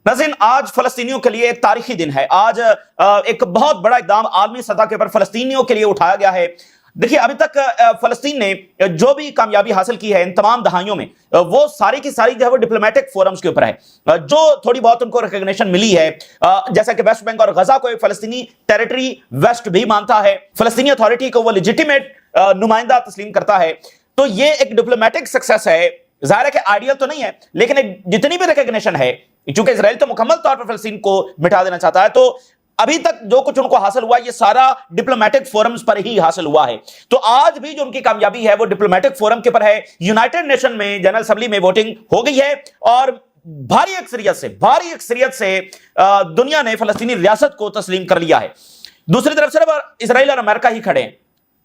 नाज़रीन, आज फलस्तीनियों के लिए एक तारीखी दिन है। आज एक बहुत बड़ा इक़दाम आलमी सतह के ऊपर फलस्तीनियों के लिए उठाया गया है। देखिए, अभी तक फलस्तीन ने जो भी कामयाबी हासिल की है इन तमाम दहाइयों में, वो सारी की सारी जो है वो डिप्लोमेटिक फोरम्स के ऊपर है। जो थोड़ी बहुत उनको रिकॉग्निशन मिली है, जैसा कि वेस्ट बैंक और गजा को एक फलस्तीनी टेरिटरी वेस्ट भी मानता है, फलस्तीनी अथॉरिटी को वो लेजिटिमेट नुमाइंदा तस्लीम करता है, तो ये एक डिप्लोमेटिक सक्सेस है। जाहिर है कि आइडियल तो नहीं है, लेकिन जितनी भी रिकॉग्निशन है, चूंकि इजराइल तो मुकम्मल तौर पर फलस्तीन को मिटा देना चाहता है, तो अभी तक जो कुछ उनको हासिल हुआ ये सारा डिप्लोमेटिक फोरम्स पर ही हासिल हुआ है। तो आज भी जो उनकी कामयाबी है वो डिप्लोमेटिक फोरम के पर है। यूनाइटेड नेशन में जनरल असेंबली में वोटिंग हो गई है और भारी अक्सरियत से दुनिया ने फलस्तीनी रियासत को तस्लीम कर लिया है। दूसरी तरफ सिर्फ इजराइल और अमेरिका ही खड़े हैं,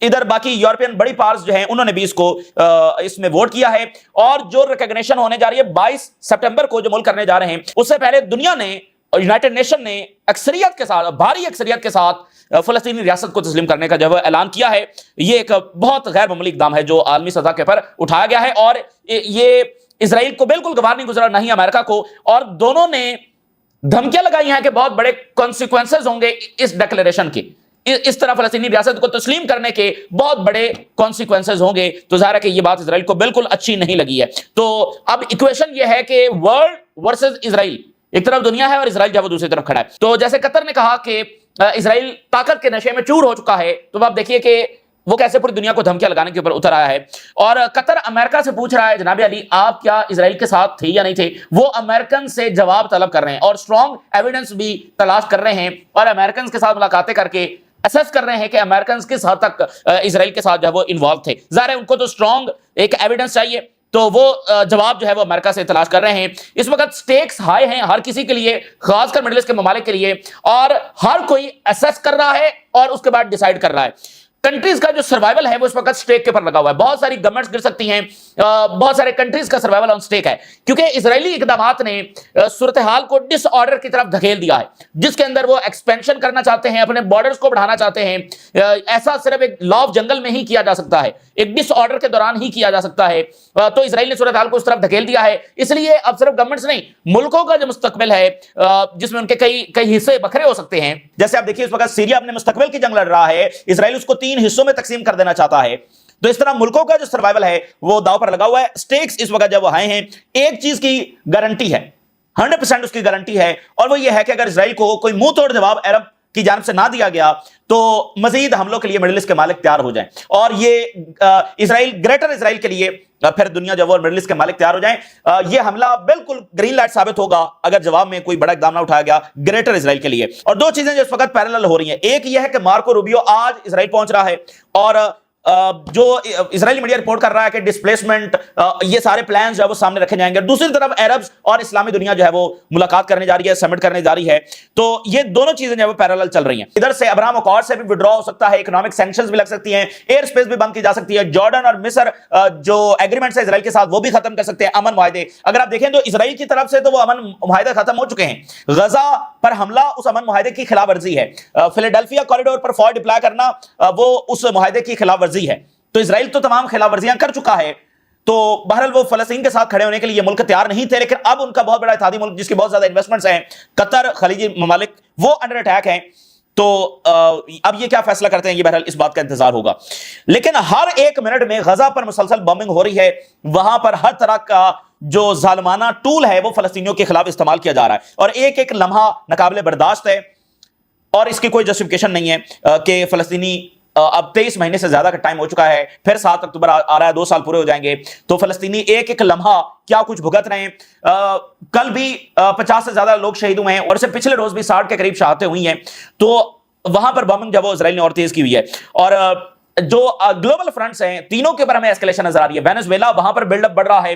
इधर बाकी यूरोपियन बड़ी पावर्स जो हैं उन्होंने भी इसमें वोट किया है। और जो रिकॉग्निशन होने जा रही है 22 सितंबर को जो मुल्क करने जा रहे हैं, उससे पहले दुनिया ने और यूनाइटेड नेशन ने अक्सरियत के साथ, भारी अक्सरियत के साथ फलस्तीनी रियासत को तस्लीम करने का जो है ऐलान किया है। ये एक बहुत गैर मामूली इक़दाम है जो आलमी सतह के पर उठाया गया है और ये इजराइल को बिल्कुल गवार नहीं गुजरा, नहीं अमेरिका को। और दोनों ने धमकियां लगाई हैं कि बहुत बड़े कॉन्सिक्वेंसेज होंगे इस डिक्लेरेशन के, इस तरह फलस्तीनी रियासत को तस्लीम करने के बहुत बड़े कॉन्सिक्वेंसेज होंगे। तो जाहिर है कि यह बात इजराइल को बिल्कुल अच्छी नहीं लगी है। तो अब इक्वेशन यह है कि वर्ल्ड वर्सेस इजराइल, एक तरफ दुनिया है और इजराइल जब दूसरी तरफ खड़ा है। तो जैसे कतर ने कहा कि इजराइल ताकत के नशे में चूर हो चुका है, तो आप देखिए कि वो कैसे पूरी दुनिया को धमकियां लगाने के ऊपर उतर आया है। और कतर अमेरिका से पूछ रहा है, जनाब अली आप क्या इजराइल के साथ थे या नहीं थे? वो अमेरिकन से जवाब तलब कर रहे हैं और स्ट्रॉन्ग एविडेंस भी तलाश कर रहे हैं और अमेरिकन के साथ मुलाकातें करके असेस कर रहे हैं कि अमेरिकन किस हद तक इजराइल के साथ जो है वो इन्वॉल्व थे। जाहिर है उनको तो स्ट्रॉन्ग एक एविडेंस चाहिए, तो वो जवाब जो है वो अमेरिका से तलाश कर रहे हैं। इस वक्त स्टेक्स हाई हैं हर किसी के लिए, खासकर मिडिल ईस्ट के ममालिक के लिए, और हर कोई असेस कर रहा है और उसके बाद डिसाइड कर रहा है। कंट्रीज का जो सर्वाइवल है वो इस वक्त स्टेक के ऊपर लगा हुआ है। बहुत सारी गवर्नमेंट्स गिर सकती हैं, बहुत सारे कंट्रीज का सर्वाइवल ऑन स्टेक है, क्योंकि इजरायली इकदामात ने सूरत हाल को डिसऑर्डर की तरफ धकेल दिया है, जिसके अंदर वो एक्सपेंशन करना चाहते हैं, अपने बॉर्डर्स को बढ़ाना चाहते हैं। ऐसा सिर्फ एक लॉ ऑफ जंगल में ही किया जा सकता है, एक डिसऑर्डर के दौरान ही किया जा सकता है। तो इजराइल ने सूरत हाल को उस तरफ धकेल दिया है। इसलिए अब सिर्फ गवर्नमेंट्स नहीं, मुल्कों का जो मुस्तकबिल है, जिसमें उनके कई हिस्से बखरे हो सकते हैं। जैसे आप देखिए इस वक्त सीरिया अपने मुस्तकबिल की जंग लड़ रहा है, इजराइल उसको 3 हिस्सों में तकसीम कर देना चाहता है। तो इस तरह मुल्कों का जो सर्वाइवल है वो दांव पर लगा हुआ है। स्टेक्स इस वक्त जब वो आए हैं, एक चीज की गारंटी है, 100% उसकी गारंटी है, और वो ये है कि अगर इजराइल को कोई मुंह तोड़ जवाब अरब की जानिब से ना दिया गया तो मजीद हमलों के लिए मिडिल ईस्ट के मालिक तैयार हो जाएं, और ये इजराइल, ग्रेटर इजराइल के लिए फिर दुनिया जब और मिडिल ईस्ट के मालिक तैयार हो जाएं। ये हमला बिल्कुल ग्रीन लाइट साबित होगा अगर जवाब में कोई बड़ा इक़दाम ना उठाया गया ग्रेटर इजराइल के लिए। और 2 चीजें जो इस वक्त पैरेलल हो रही हैं, एक ये है कि मार्को रूबियो आज इजराइल पहुंच रहा है और जो इजरायली मीडिया रिपोर्ट कर रहा है कि डिस्प्लेसमेंट, ये सारे प्लान्स जो है वो सामने रखे जाएंगे। दूसरी तरफ अरब्स और इस्लामी दुनिया जो है वो मुलाकात करने जा रही है, समिट करने जा रही है। तो ये दोनों चीजें जो है वो पैरेलल चल रही हैं। इधर से अब्राहम अकॉर्ड से भी विड्रॉ हो सकता है, इकोनॉमिक सैंक्शंस भी लग सकती हैं, एयर स्पेस भी बंद की जा सकती है। जॉर्डन और मिस्र जो एग्रीमेंट्स है इजराइल के साथ वो भी खत्म कर सकते हैं, अमन मुआहदे। अगर आप देखें तो इजराइल की तरफ से तो वो अमन मुआहदे खत्म हो चुके हैं। गजा पर हमला उस अमन मुआहदे की खिलाफ वर्जी है। फिलाडेल्फिया कॉरिडोर पर फौज डिप्लॉय करना वो उस मुआहदे की खिलाफ वर्जी है। तो इजराइल तो तमाम खिलाफ वर्जियां कर चुका है। तो बहरहाल वो फलस्तीन के साथ खड़े होने के लिए मुल्क तैयार नहीं थे, लेकिन अब उनका बहुत बड़ा इत्तेहादी मुल्क जिसकी बहुत ज्यादा इन्वेस्टमेंट्स हैं, कतर, खलीजी ममालिक, वो अंडर अटैक हैं। तो अब ये क्या फैसला करते हैं, ये बहरहाल इस बात का इंतजार होगा। लेकिन हर 1 मिनट में गजा पर मुसलसल बॉम्बिंग हो रही है, वहां पर हर तरह का जो जालिमाना टूल है वो फलस्तीनियों के खिलाफ इस्तेमाल किया जा रहा है, और एक एक लम्हा नाकाबिले बर्दाश्त है। और इसकी कोई जस्टिफिकेशन नहीं है कि फलस्तीनी अब 23 महीने से ज्यादा का टाइम हो चुका है, फिर 7 अक्टूबर आ रहा है, 2 साल पूरे हो जाएंगे, तो फलस्तीनी एक एक लम्हा क्या कुछ भुगत रहे हैं। कल भी 50 से ज्यादा लोग शहीद हुए हैं, और इससे पिछले रोज भी 60 के करीब शहादतें हुई हैं। तो वहां पर बॉम्बिंग जब वो इजराइल ने और तेज की हुई है, और जो ग्लोबल फ्रंट्स हैं तीनों के ऊपर हमें एस्केलेशन नजर आ रही है। वेनेजुएला, वहां पर बिल्डअप बढ़ रहा है,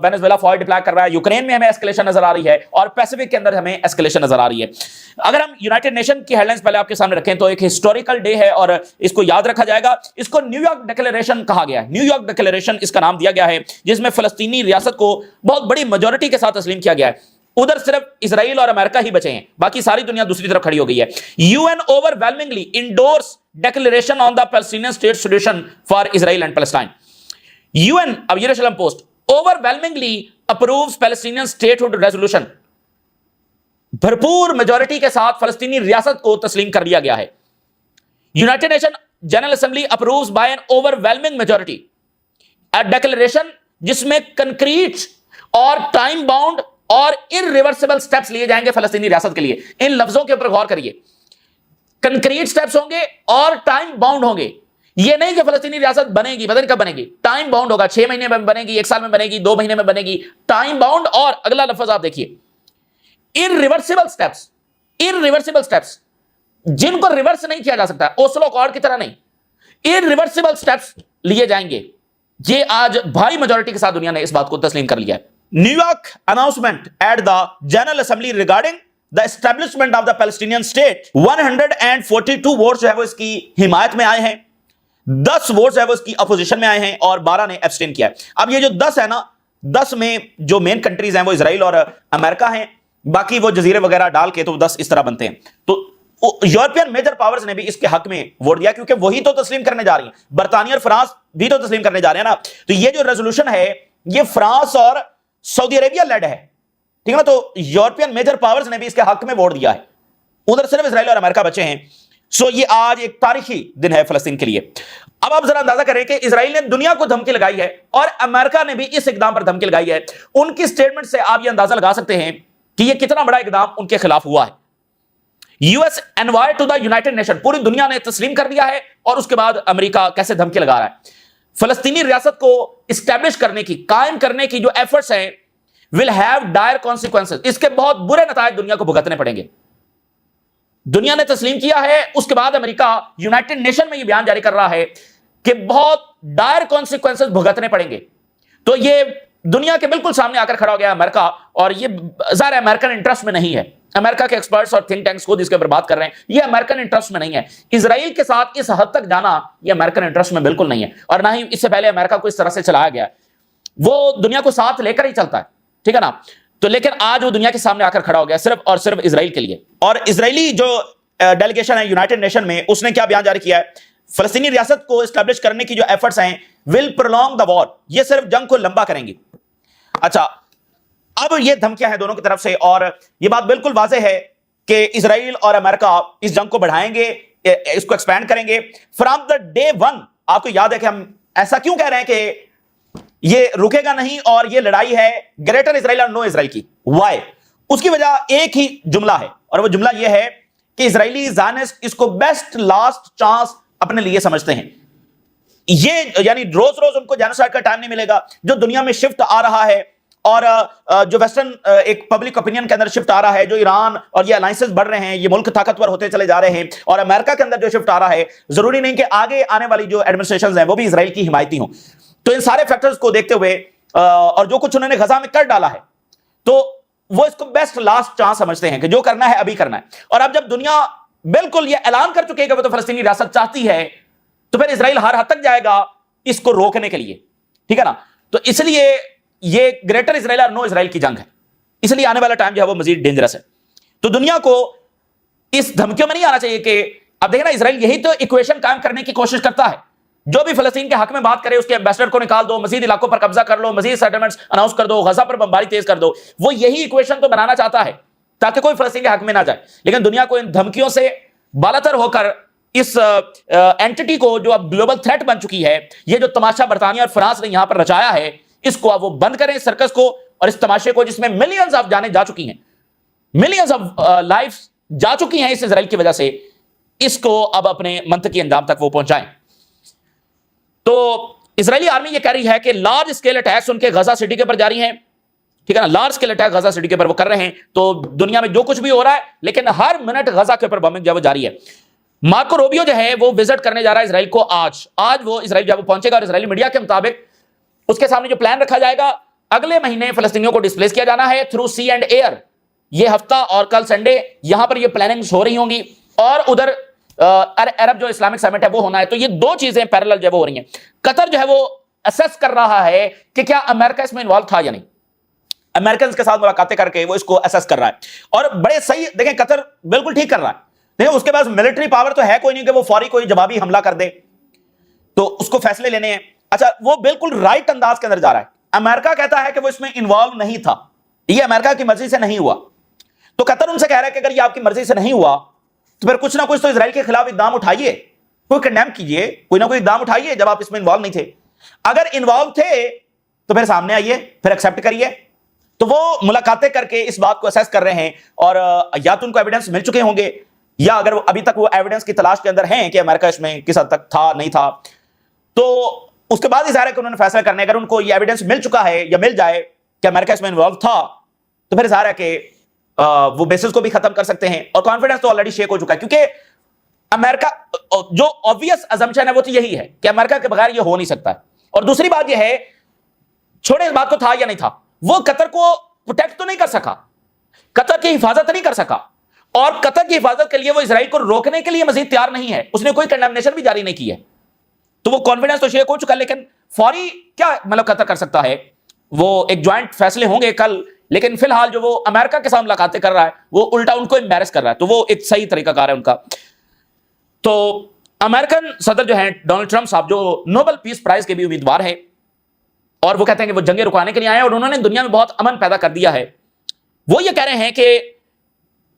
वेनेजुएला फौज डिप्लॉय कर रहा है। यूक्रेन में हमें एस्केलेशन नजर आ रही है, और पैसिफिक के अंदर हमें एस्केलेशन नजर आ रही है। अगर हम यूनाइटेड नेशन की हेडलाइंस पहले आपके सामने रखें तो एक हिस्टोरिकल डे है और इसको याद रखा जाएगा। इसको न्यूयॉर्क डिक्लेरेशन कहा गया है, न्यूयॉर्क डिक्लेरेशन इसका नाम दिया गया है, जिसमें फलस्तीनी रियासत को बहुत बड़ी मेजोरिटी के साथ तस्लीम किया गया है। उधर सिर्फ इजराइल और अमेरिका ही बचे हैं, बाकी सारी दुनिया दूसरी तरफ खड़ी हो गई है। UN overwhelmingly endorse declaration on the Palestinian state solution for Israel and Palestine. UN, अब यरूशलेम post, overwhelmingly approves Palestinian statehood resolution भरपूर मेजोरिटी के साथ फलस्तीनी रियासत को तस्लीम कर लिया गया है। United Nation General Assembly approves by an overwhelming majority a declaration जिसमें कंक्रीट और टाइम बाउंड और इररिवर्सिबल स्टेप्स लिए जाएंगे फलस्तीनी रियासत के लिए। इन लफ्जों के ऊपर गौर करिए, कंक्रीट स्टेप्स होंगे और टाइम बाउंड होंगे। ये नहीं कि फलस्तीनी रियासत बनेगी, पता नहीं कब बनेगी, टाइम बाउंड होगा, 6 महीने में बनेगी, 1 साल में बनेगी, 2 महीने में बनेगी, टाइम बाउंड। और अगला लफ्ज आप देखिए, इररिवर्सिबल स्टेप्स, इररिवर्सिबल स्टेप्स जिनको रिवर्स नहीं किया जा सकता, ओस्लो अकॉर्ड की तरह नहीं, इररिवर्सिबल स्टेप्स लिए जाएंगे। ये आज भारी मेजॉरिटी के साथ दुनिया ने इस बात को तस्लीम कर लिया है। New York announcement at the general assembly regarding the establishment of the Palestinian state, 142 votes जो है वो इसकी हिमायत में आए हैं, 10 वोट्स है वो इसकी अपोजिशन में आए हैं और 12 ने एब्सटेन किया है। अब ये जो 10 है ना, 10 में जो मेन कंट्रीज हैं वो इजराइल और अमेरिका हैं, बाकी वो जजीरे वगैरह डाल के तो 10 इस तरह बनते हैं। तो यूरोपियन मेजर पावर्स ने भी इसके हक में वोट दिया, क्योंकि वही तो तस्लीम करने जा रही हैं, बरतानिया और फ्रांस भी तो तस्लीम करने जा रहे हैं ना। तो ये जो रेजोल्यूशन है ये फ्रांस और सऊदी अरेबिया लेड है, ठीक है ना। तो यूरोपियन मेजर पावर्स ने भी इसके हक में वोट दिया है, उधर सिर्फ इजराइल और अमेरिका बचे हैं। सो ये आज एक तारीखी दिन है फलस्तीन के लिए। अब आप जरा अंदाजा करें कि इजराइल ने दुनिया को धमकी लगाई है और अमेरिका ने भी इस इकदाम पर धमकी लगाई है। उनकी स्टेटमेंट से आप ये अंदाजा लगा सकते हैं कि ये कितना बड़ा इकदाम उनके खिलाफ हुआ है। US envoy to the United Nation, पूरी दुनिया ने तस्लीम कर दिया है और उसके बाद अमेरिका कैसे धमकी लगा रहा है। फलस्तीनी रियासत को इस्टेब्लिश करने की, कायम करने की जो एफर्ट्स हैं, विल हैव डायर कॉन्सिक्वेंसेस, इसके बहुत बुरे नतायज दुनिया को भुगतने पड़ेंगे। दुनिया ने तस्लीम किया है, उसके बाद अमेरिका यूनाइटेड नेशन में यह बयान जारी कर रहा है कि बहुत डायर कॉन्सिक्वेंसेस भुगतने पड़ेंगे। तो ये दुनिया के बिल्कुल सामने आकर खड़ा हो गया अमेरिका, और ये ज़ाहिर है अमेरिकन इंटरेस्ट में नहीं है। अमेरिका के एक्सपर्ट्स और थिंक टैंक्स खुद इसके ऊपर बात कर रहे हैं, ये अमेरिकन इंटरेस्ट में नहीं है। इजराइल के साथ इस हद तक जाना ये अमेरिकन इंटरेस्ट में बिल्कुल नहीं है, और ना ही इससे पहले अमेरिका को इस तरह से चलाया गया है। वो दुनिया को साथ लेकर ही चलता है, ठीक है ना। तो लेकिन आज वो दुनिया के सामने आकर खड़ा हो गया सिर्फ और सिर्फ इजराइल के लिए। और इजरायली जो डेलीगेशन है यूनाइटेड नेशन में, उसने क्या बयान जारी किया है, फलस्तीनी रियासत को एस्टैब्लिश करने की जो एफर्ट्स हैं विल प्रोलॉन्ग द वॉर, ये सिर्फ जंग को लंबा करेंगी। अच्छा, अब ये धमकियां हैं दोनों की तरफ से, और ये बात बिल्कुल वाज़ेह है कि इजराइल और अमेरिका इस जंग को बढ़ाएंगे, इसको एक्सपैंड करेंगे फ्रॉम द डे वन। आपको याद है कि हम ऐसा क्यों कह रहे हैं कि ये रुकेगा नहीं और ये लड़ाई है ग्रेटर इजराइल और नो इजराइल की। वाई? उसकी वजह एक ही जुमला है, और वो जुमला ये है कि इजरायली ज़ायनिस्ट इसको बेस्ट लास्ट चांस अपने लिए समझते हैं। ये यानी रोज रोज उनको जेनोसाइड का टाइम नहीं मिलेगा। जो दुनिया में शिफ्ट आ रहा है, और जो वेस्टर्न एक पब्लिक ओपिनियन के अंदर शिफ्ट आ रहा है, जो ईरान और ये अलायंसेस बढ़ रहे हैं, ये मुल्क ताकतवर होते चले जा रहे हैं, और अमेरिका के अंदर जो शिफ्ट आ रहा है, जरूरी नहीं कि आगे आने वाली जो एडमिनिस्ट्रेशंस हैं वो भी इजराइल की हिमायती हों। तो इन सारे फैक्टर्स को देखते हुए और जो कुछ उन्होंने गजा में कर डाला है, तो वो इसको बेस्ट लास्ट चांस समझते हैं कि जो करना है अभी करना है। और अब जब दुनिया बिल्कुल ये ऐलान कर चुकी है कि वो तो फलस्तीनी रियासत चाहती है, तो फिर इजराइल हर हद तक जाएगा इसको रोकने के लिए, ठीक है ना। तो इसलिए ये ग्रेटर इजराइल और नो इजराइल की जंग है, इसलिए आने वाला टाइम जो है वो मजीद डेंजरस है। तो दुनिया को इस धमकियों में नहीं आना चाहिए कि अब देखना इजराइल यही तो इक्वेशन कायम करने की कोशिश करता है, जो भी फलस्तीन के हक में बात करे उसके एम्बेसडर को निकाल दो, मजीद इलाकों पर कब्जा कर लो, मजीद सेटलमेंट्स अनाउंस कर दो, गजा पर बमबारी तेज कर दो। वो यही इक्वेशन तो बनाना चाहता है ताकि कोई फलस्तीन के हक में ना जाए। लेकिन दुनिया को इन धमकियों से बालातर होकर इस एंटिटी को, जो अब ग्लोबल थ्रेट बन चुकी है, ये जो तमाशा बरतानिया और फ्रांस ने यहां पर रचाया है, इसको अब वो बंद करें, सर्कस को और इस तमाशे को, जिसमें मिलियंस ऑफ जाने जा चुकी हैं, मिलियंस ऑफ लाइफ्स जा चुकी हैं इस इजराइल की वजह से, इसको अब अपने मंतकी अंजाम तक वो पहुंचाएं। तो इजरायली आर्मी ये कह रही है कि लार्ज स्केल अटैक्स उनके गजा सिटी के ऊपर जारी हैं, ठीक है ना। लार्ज स्केल अटैक गजा सिटी के ऊपर वो कर रहे हैं। तो दुनिया में जो कुछ भी हो रहा है, लेकिन हर मिनट गजा के ऊपर बमिंग जो जारी है। मार्को रूबियो जो है वो विजिट करने जा रहा है इजराइल को आज वो इजराइल जब पहुंचेगा, और इजरायली मीडिया के मुताबिक उसके सामने जो प्लान रखा जाएगा, अगले महीने फलस्तीनियों को डिस्प्लेस किया जाना है थ्रू सी एंड एयर। ये हफ्ता और कल संडे यहां पर ये प्लानिंग्स हो रही होंगी, और उधर अरब जो इस्लामिक समिट है वो होना है। तो ये दो चीजें पैरेलल जो हो रही हैं। कतर जो है वो असेस कर रहा है कि क्या अमेरिका इसमें इन्वॉल्व था या नहीं। अमेरिकन के साथ मुलाकातें करके वो इसको असेस कर रहा है, और बड़े सही देखें, कतर बिल्कुल ठीक कर रहा है। देखिए उसके पास मिलिट्री पावर तो है कोई नहीं कि वो फौरी कोई जवाबी हमला कर दे, तो उसको फैसले लेने हैं। अच्छा, वो बिल्कुल राइट अंदाज के अंदर जा रहा है। अमेरिका कहता है कि वो इसमें इन्वॉल्व नहीं था, ये अमेरिका की मर्जी से नहीं हुआ। تو قطر ان سے کہہ رہا ہے کہ اگر یہ آپ کی مرضی سے نہیں ہوا تو پھر کچھ نہ کچھ تو اسرائیل کے خلاف اقدام اٹھائیے، کوئی کنڈیم کیجئے، کوئی نہ کوئی اقدام اٹھائیے جب آپ اس میں انوالو نہیں تھے۔ اگر انوالو تھے تو پھر سامنے آئیے، پھر ایکسیپٹ کریے۔ تو وہ ملاقاتیں کر کے اس بات کو اسیس کر رہے ہیں، اور یا تو ان کو ایویڈنس مل چکے ہوں گے، یا اگر ابھی تک وہ ایویڈنس کی تلاش کے اندر ہیں کہ امریکہ اس میں کس حد تک تھا نہیں تھا، تو اس کے بعد ہی ظاہر ہے کہ انہوں نے فیصلہ کرنا ہے۔ اگر ان کو یہ ایویڈنس مل چکا ہے یا مل جائے کہ امریکہ اس میں انوالو تھا، تو پھر ظاہر ہے کہ وہ بیسس کو بھی ختم کر سکتے ہیں، اور کانفیڈنس تو آلریڈی شیک ہو چکا ہے، کیونکہ امریکہ جو obvious assumption ہے وہ تو یہی ہے کہ امریکہ کے بغیر یہ ہو نہیں سکتا ہے۔ اور دوسری بات یہ ہے، چھوڑے اس بات کو تھا یا نہیں تھا، وہ قطر کو پروٹیکٹ تو نہیں کر سکا، قطر کی حفاظت نہیں کر سکا، اور قطر کی حفاظت کے لیے وہ اسرائیل کو روکنے کے لیے مزید تیار نہیں ہے، اس نے کوئی کنڈمنیشن بھی جاری نہیں کی ہے۔ تو وہ کانفیڈنس تو شیک ہو چکا، لیکن فوری کیا مطلب قطر کر سکتا ہے؟ وہ ایک جوائنٹ فیصلے ہوں گے کل، لیکن فی الحال جو وہ امریکہ کے ساتھ ملاقاتیں کر رہا ہے وہ الٹا ان کو امبیرس کر رہا ہے، تو وہ ایک صحیح طریقہ کار ہے ان کا۔ تو امریکن صدر جو ہیں ڈونلڈ ٹرمپ صاحب، جو نوبل پیس پرائز کے بھی امیدوار ہیں، اور وہ کہتے ہیں کہ وہ جنگیں رکانے کے لیے آئے ہیں اور انہوں نے دنیا میں بہت امن پیدا کر دیا ہے۔ وہ یہ کہہ رہے ہیں کہ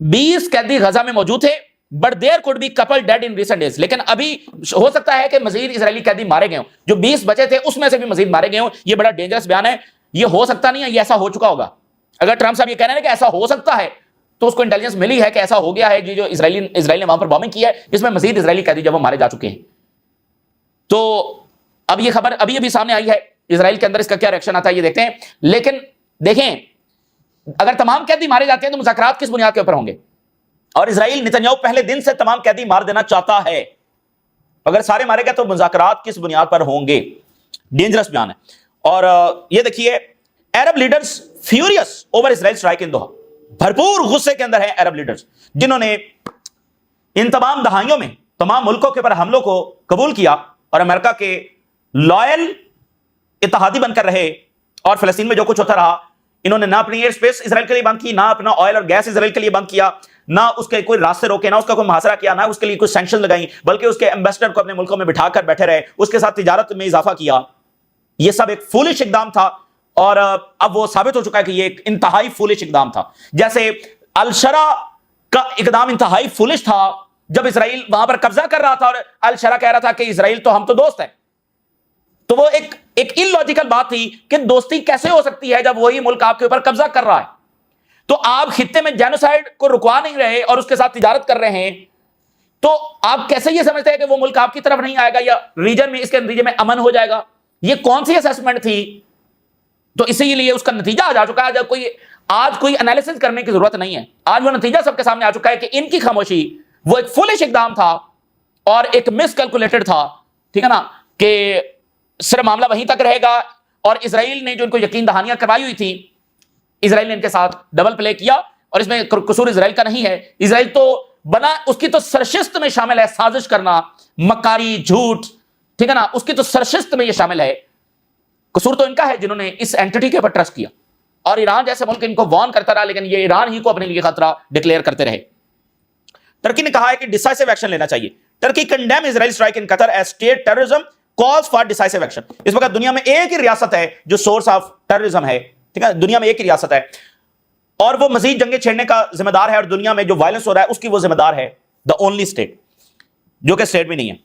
20 قیدی غزہ میں موجود تھے، but there could be couple dead in recent days, لیکن ابھی ہو سکتا ہے کہ مزید اسرائیلی قیدی مارے گئے ہوں، جو 20 بچے تھے اس میں سے بھی مزید مارے گئے ہوں۔ یہ بڑا ڈینجرس بیان ہے، یہ ہو سکتا نہیں ہے، یہ ایسا ہو چکا ہوگا۔ اگر ٹرمپ صاحب یہ کہہ رہے ہیں کہ ایسا ہو سکتا ہے، تو اس کو انٹیلیجنس ملی ہے کہ ایسا ہو گیا ہے، جو اسرائیل نے وہاں پر بامبنگ کی ہے، اس میں مزید اسرائیلی قیدی جب وہ مارے جا چکے ہیں۔ تو اب یہ خبر ابھی سامنے آئی ہے، اسرائیل کے اندر اس کا کیا ریئیکشن آتا ہے یہ دیکھتے ہیں۔ لیکن دیکھیں، اگر تمام قیدی مارے جاتے ہیں تو مذاکرات کس بنیاد کے اوپر ہوں گے؟ اور اسرائیل نتنیاہو پہلے دن سے تمام قیدی مار دینا چاہتا ہے، اگر سارے مارے گئے تو مذاکرات کس بنیاد پر ہوں گے؟ ڈینجرس بیان ہے۔ اور یہ دیکھیے، Arab leaders furious over Israel strike in Doha, بھرپور غصے کے اندر ہیں عرب لیڈرز، جنہوں نے ان تمام دہائیوں میں تمام ملکوں کے اوپر حملوں کو قبول کیا اور امریکہ کے لائل اتحادی بن کر رہے، اور فلسطین میں جو کچھ ہوتا رہا، انہوں نے نہ اپنی ایئر سپیس اسرائیل کے لیے بند کی، نہ اپنا آئل اور گیس اسرائیل کے لیے بند کیا، نہ اس کے کوئی راستے روکے، نہ اس کا کوئی محاصرہ کیا، نہ اس کے لیے کوئی سینکشن لگائیں، بلکہ اس کے ایمبیسڈر کو اپنے ملکوں میں بٹھا کر بیٹھے رہے، اس کے ساتھ تجارت میں اضافہ کیا۔ یہ سب ایک فولش اقدام تھا، اور اب وہ ثابت ہو چکا ہے کہ یہ ایک انتہائی فولش اقدام تھا۔ جیسے الشرا کا اقدام انتہائی فولش تھا جب اسرائیل وہاں پر قبضہ کر رہا تھا، اور الشرا کہہ رہا تھا کہ اسرائیل تو ہم تو دوست ہیں، تو وہ ایک ان لاجیکل بات تھی کہ دوستی کیسے ہو سکتی ہے جب وہی ملک آپ کے اوپر قبضہ کر رہا ہے؟ تو آپ خطے میں جینوسائیڈ کو رکوا نہیں رہے اور اس کے ساتھ تجارت کر رہے ہیں، تو آپ کیسے یہ سمجھتے ہیں کہ وہ ملک آپ کی طرف نہیں آئے گا یا ریجن میں اس کے نتیجے میں امن ہو جائے گا؟ یہ کون سی اسیسمنٹ تھی؟ تو اسی لیے اس کا نتیجہ آ جا چکا ہے۔ جب آج کوئی انالیسس کرنے کی ضرورت نہیں ہے، آج وہ نتیجہ سب کے سامنے آ چکا ہے کہ ان کی خاموشی وہ ایک فولش اقدام تھا اور ایک مس کیلکولیٹڈ تھا، ٹھیک ہے نا، کہ صرف معاملہ وہیں تک رہے گا، اور اسرائیل نے جو ان کو یقین دہانیاں کروائی ہوئی تھی، اسرائیل نے ان کے ساتھ ڈبل پلے کیا، اور اس میں قصور اسرائیل کا نہیں ہے۔ اسرائیل تو بنا اس کی تو سرشست میں شامل ہے سازش کرنا، مکاری، جھوٹ، ٹھیک ہے نا، اس کی تو سرشست میں یہ شامل ہے۔ قصور تو ان کا ہے جنہوں نے اس اینٹی کے اوپر ٹرسٹ کیا، اور ایران جیسے ملک ان کو وارن کرتا رہا، لیکن یہ ایران ہی کو اپنے لیے خطرہ ڈکلیئر کرتے رہے۔ ترکی نے کہا ہے کہ ڈیسائسو ایکشن لینا چاہیے۔ Turkey condemn Israel strike in Qatar as state terrorism, calls for decisive action. اس وقت دنیا میں ایک ہی ریاست ہے جو سورس آف ٹیررزم ہے، ٹھیک ہے، دنیا میں ایک ہی ریاست ہے، اور وہ مزید جنگیں چھیڑنے کا ذمہ دار ہے، اور دنیا میں جو وائلنس ہو رہا ہے اس کی وہ ذمہ دار ہے، دا اونلی اسٹیٹ، جو کہ اسٹیٹ بھی نہیں ہے۔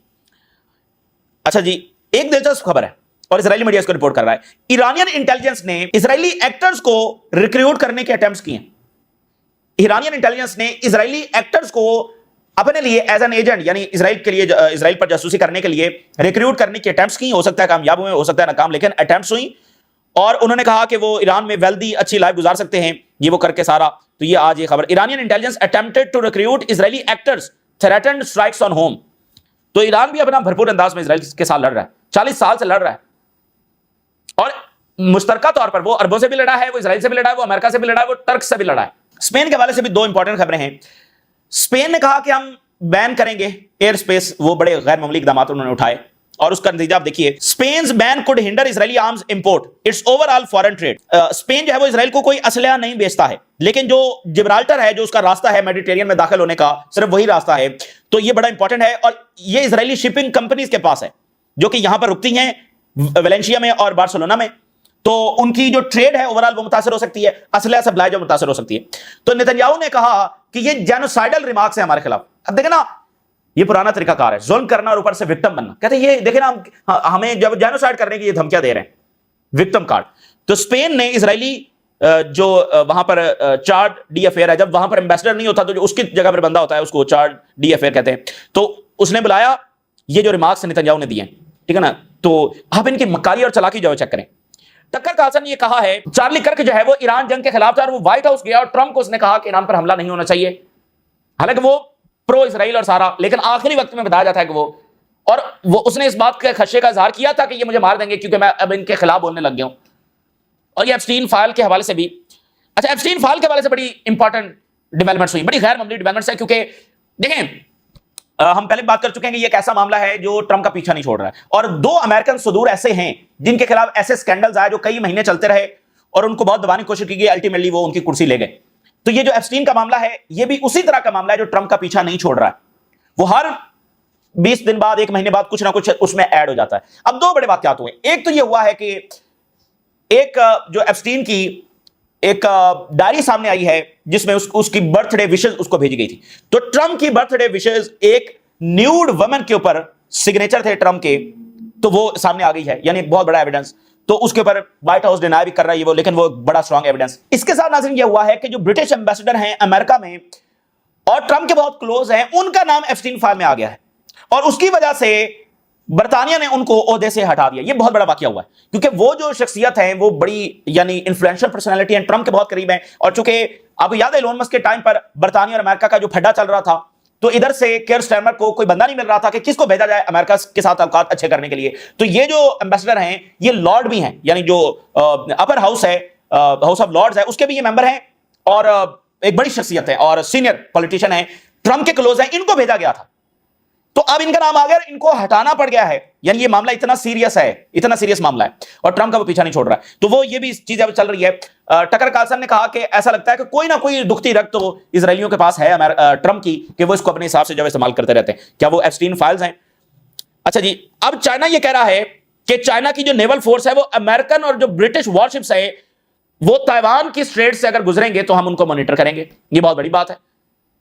اچھا جی، ایک دلچسپ خبر ہے، اور اسرائیلی میڈیا اس کو رپورٹ کر رہا ہے۔ ایرانین انٹیلیجنس نے اسرائیلی ایکٹرز کو ریکریوٹ کرنے کے اٹیمپٹس کیے ہیں۔ ایرانین انٹیلیجنس نے اسرائیلی ایکٹرز کو اپنے لیے ایز این ایجنٹ، یعنی اسرائیل کے لیے، اسرائیل پر جاسوسی کرنے کے لیے ریکریوٹ کرنے کے اٹیمپٹس کی۔ ہو سکتا ہے کامیاب ہوئے، ہو سکتا ہے ناکام، لیکن اٹیمپٹس ہوئی، اور انہوں نے کہا کہ وہ ایران میں ویلدی اچھی لائف گزار سکتے ہیں یہ وہ کر کے سارا۔ تو یہ آج یہ خبر، Iranian intelligence attempted to recruit Israeli actors threatened strikes on home. تو ایران بھی اپنا بھرپور انداز میں اسرائیل کے ساتھ لڑ رہا ہے، 40 سال سے لڑ رہا ہے، اور مشترکہ طور پر وہ عربوں سے بھی لڑا ہے، وہ اسرائیل سے بھی لڑا ہے، وہ امریکہ سے بھی لڑا ہے، وہ ترک سے بھی لڑا ہے۔ اسپین کے حوالے سے بھی دو امپورٹنٹ خبریں ہیں۔ اسپین نے کہا کہ ہم بین کریں گے ایئر سپیس، وہ بڑے غیر معمولی اقدامات انہوں نے اٹھائے، اور اس کا نتیجہ آپ دیکھیے، Spain's ban could hinder Israeli arms import its overall foreign trade. Spain جو ہے وہ اسرائیل کو کوئی اسلحہ نہیں بیچتا ہے، لیکن جو جبرالٹر ہے، جو اس کا راستہ ہے میڈیٹرینین میں داخل ہونے کا، صرف وہی راستہ ہے، تو یہ بڑا امپورٹنٹ ہے، اور یہ اسرائیلی شپنگ کمپنیز کے پاس ہے جو کہ یہاں پر رکتی ہیں ویلنشیا میں اور بارسلونا میں۔ تو ان کی جو ٹریڈ ہے اوورال وہ متاثر ہو سکتی ہے, اسلحہ سپلائی جو متاثر ہو سکتی ہے. تو نتنیاہو نے کہا کہ یہ جینوسائیڈل ریمارکس ہیں ہمارے خلاف. اب دیکھیں نا, یہ پرانا طریقہ کار ہے, ظلم کرنا اور اوپر سے وکٹم بننا. کہتے ہیں یہ دیکھیں نا, ہمیں جب جینوسائیڈ کرنے کی یہ دھمکیاں دے رہے ہیں, وکٹم کارڈ. تو اسپین نے اسرائیلی جو وہاں پر چارج ڈی افیئر ہے, جب وہاں پر ایمبیسڈر نہیں ہوتا تو جو اس کی جگہ پر بندہ ہوتا ہے اس کو چارج ڈی افیئر کہتے ہیں, تو اس نے بلایا, یہ جو ریمارکس نتنیاہو نے دیے ہیں, ٹھیک ہے نا. تو آپ ان کی مکاری اور چالاکی جو ہے چیک کریں. ٹکر کارلسن نے یہ کہا ہے, چارلی کرک جو ہے وہ ایران جنگ کے خلاف تھا اور وہ وائٹ ہاؤس گیا اور ٹرمپ کو اس نے کہا کہ ایران پر حملہ نہیں ہونا چاہیے, حالانکہ وہ پرو اسرائیل اور سارا, لیکن آخری وقت میں بتایا جاتا ہے کہ وہ اس نے اس بات کے خدشے کا اظہار کیا تھا کہ یہ مجھے مار دیں گے کیونکہ میں اب ان کے خلاف بولنے لگ گیا ہوں. اور یہ ایپسٹین فائل کے حوالے سے بھی, اچھا ایپسٹین فائل کے حوالے سے بڑی امپورٹنٹ ڈیولپمنٹس ہوئی, بڑی غیر معمولی ڈیولپمنٹس ہے, کیونکہ دیکھیں ہم پہلے بات کر چکے ہیں کہ یہ ایک ایسا معاملہ ہے جو ٹرمپ کا پیچھا نہیں چھوڑ رہا ہے, اور 2 امریکن صدور ایسے ہیں جن کے خلاف ایسے سکینڈلز آئے جو کئی مہینے چلتے رہے اور ان کو بہت دبانے کی کوشش کی گئی, الٹیمیٹلی وہ ان کی کرسی لے گئے. تو یہ جو ایپسٹین کا معاملہ ہے یہ بھی اسی طرح کا معاملہ ہے جو ٹرمپ کا پیچھا نہیں چھوڑ رہا ہے, وہ ہر 20 دن بعد 1 مہینے بعد کچھ نہ کچھ اس میں ایڈ ہو جاتا ہے. اب 2 بڑے واقعات ہوئے. ایک تو یہ ہوا ہے کہ ایک جو ایپسٹین کی ایک ڈائری سامنے آئی ہے جس میں اس کی برتھ ڈے وشز اس کو بھیجی گئی تھی. تو ٹرمپ کی برتھ ڈے وشز ایک نیوڈ ومن کے اوپر سگنیچر تھے ٹرمپ کے, تو وہ سامنے آ گئی ہے, یعنی بہت بڑا ایویڈنس. تو اس کے اوپر وائٹ ہاؤس ڈینائی بھی کر رہا ہے وہ, لیکن وہ بڑا اسٹرانگ ایویڈنس. اس کے ساتھ ناظرین یہ ہوا ہے کہ جو برٹش ایمبیسڈر ہیں امریکہ میں اور ٹرمپ کے بہت کلوز ہیں, ان کا نام ایپسٹین فائل میں آ گیا ہے, اور اس کی وجہ سے برطانیہ نے ان کو عہدے سے ہٹا دیا. یہ بہت بڑا واقعہ ہوا ہے, کیونکہ وہ جو شخصیت ہیں وہ بڑی یعنی انفلوئنشل پرسنالٹی ہیں, ٹرمپ کے بہت قریب ہیں. اور چونکہ آپ کو یاد ہے ایلون مسک کے ٹائم پر برطانیہ اور امریکہ کا جو پھڈا چل رہا تھا, تو ادھر سے کیئر سٹارمر کو کوئی بندہ نہیں مل رہا تھا کہ کس کو بھیجا جائے امریکہ کے ساتھ تعلقات اچھے کرنے کے لیے. تو یہ جو ایمبیسڈر ہیں یہ لارڈ بھی ہیں, یعنی جو اپر ہاؤس ہے, ہاؤس آف لارڈز ہے, اس کے بھی یہ ممبر ہیں اور ایک بڑی شخصیت ہے اور سینئر پولیٹیشین ہیں, ٹرمپ کے کلوز ہیں. ان کو بھیجا گیا تھا, تو اب ان کا نام آ گیا, ان کو ہٹانا پڑ گیا ہے. یعنی یہ معاملہ اتنا سیریس ہے, اتنا سیریس معاملہ ہے, اور ٹرمپ کا وہ پیچھا نہیں چھوڑ رہا ہے. تو وہ یہ بھی چیز اب چل رہی ہے. ٹکر کارلسن نے کہا کہ ایسا لگتا ہے کہ کوئی نہ کوئی دکھتی رگ تو اسرائیلیوں کے پاس ہے ٹرمپ کی, کہ وہ اس کو اپنے حساب سے جو استعمال کرتے رہتے ہیں. کیا وہ ایپسٹین فائلز ہیں؟ اچھا جی, اب چائنا یہ کہہ رہا ہے کہ چائنا کی جو نیول فورس ہے وہ امریکن اور جو برٹش وارشپس ہے وہ تائیوان کی اسٹریٹ سے اگر گزریں گے تو ہم ان کو مانیٹر کریں گے. یہ بہت بڑی بات ہے,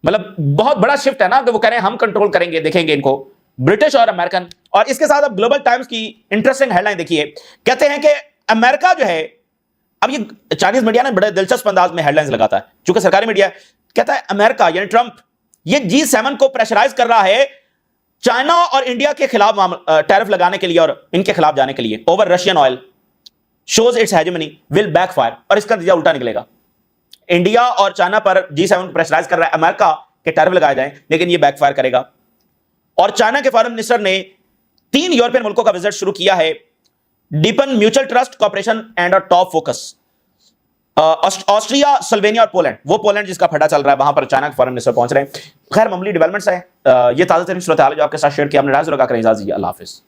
مطلب بہت بڑا شفٹ ہے نا, کہ وہ کہہ رہے ہیں ہم کنٹرول کریں گے, دیکھیں گے ان کو, برٹش اور امریکن. اور اس کے ساتھ اب گلوبل ٹائمز کی انٹرسٹنگ ہیڈ لائن دیکھیے, کہتے ہیں کہ امریکہ جو ہے, اب یہ چائنیز میڈیا نے بڑے دلچسپ انداز میں ہیڈ لائنز لگاتا ہے, چونکہ سرکاری میڈیا کہتا ہے امریکہ یعنی ٹرمپ یہ G7 کو پریشرائز کر رہا ہے چائنا اور انڈیا کے خلاف ٹیرف لگانے کے لیے اور ان کے خلاف جانے کے لیے. Over Russian oil shows its hegemony will backfire, اور اس کا نتیجہ الٹا نکلے گا. انڈیا اور چائنا پر G7 کو پریشرائز کر رہا ہے امریکہ کہ ٹیرف لگائے جائیں, لیکن یہ بیک فائر کرے گا. اور چائنا کے فارن منسٹر نے 3 یورپین ملکوں کا وزٹ شروع کیا ہے. Deepen mutual trust cooperation and top focus. Austria, Slovenia اور پولینڈ, وہ پولینڈ جس کا پھڈا چل رہا ہے, وہاں پر چائنا کے فارن منسٹر پہنچ رہے ہیں. خیر معمولی ڈیولپمنٹس ہیں, یہ تازہ ترین صورتحال جو آپ کے ساتھ شیئر کیا ہم نے. رائز لگا کر اجازت دیجیے, اللہ حافظ.